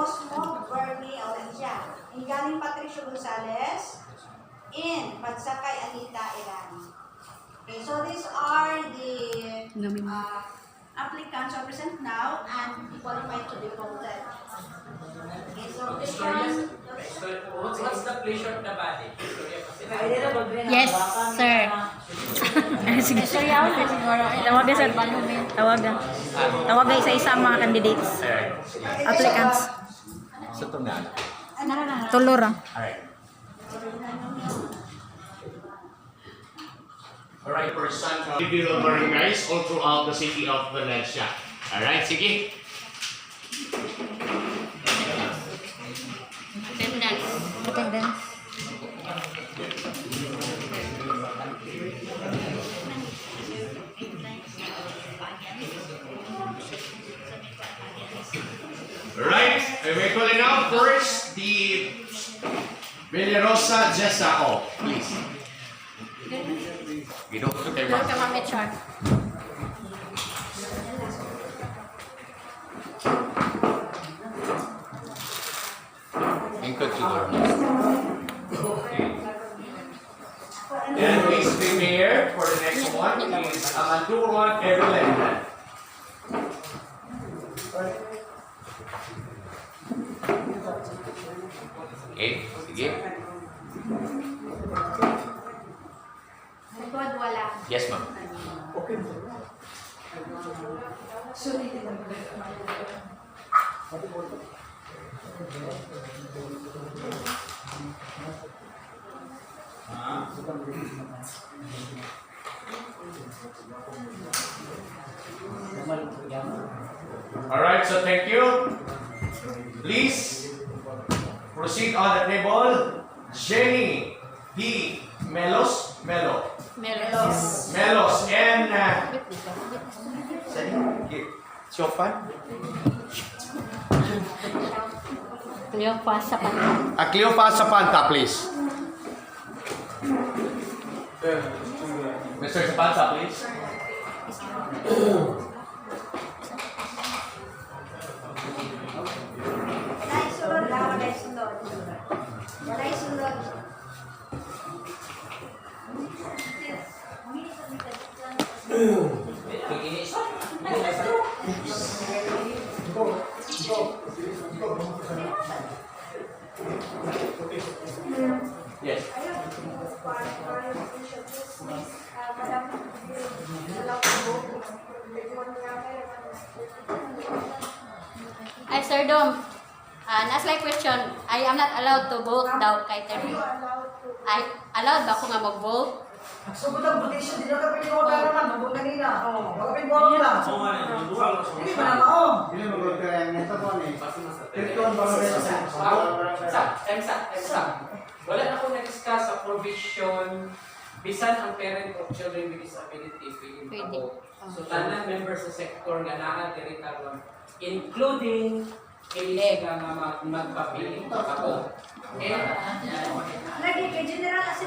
Cosmo Bernie Olandia. In galing Patricio Gonzalez. In Pagsakay Anita Iran. Okay, so these are the applicants who are present now and qualified to be voted. Okay, so this one. What's the pleasure of the body? Yes, sir. Sige, sir, yaw. Tawagan, sir. Tawagan. Tawagan isa-isa ang mga candidates. Applicants. Sa tungan. Tulor. Alright, person from individual barangays all throughout the city of Valencia. Alright, sige. Attendance. Alright, we're calling out first the Villarosa Jesao, please. Doon ka, Ma'am HR. And please prepare for the next one. Is Amantuan Everland. Okay, sige. Likod wala. Yes, ma'am. Alright, so thank you. Please proceed on the table. Jenny D. Melos and Chopin. Cleopas sa panta. Cleopas Sapanta, please. Mr. Sapanta, please. Walay sulod na, walay sulod. Walay sulod. Yes. Ay, Sir Dom. Last like question. I am not allowed to vote daw kay Terry. Ay, allowed ba ako nga mag-vote? So, kung ang petition, di na ka pwede mo pera man, nabong kanina. Bakit mo lang? Hindi ba na maong? Ini menurut yang neta po ni. Wala na akong na-discuss sa provision bisan ang parent of children with disability pwede Pwede. So tanan members sa sector nga naa diri karon including kailan nga magpapili ako. Lagi kay General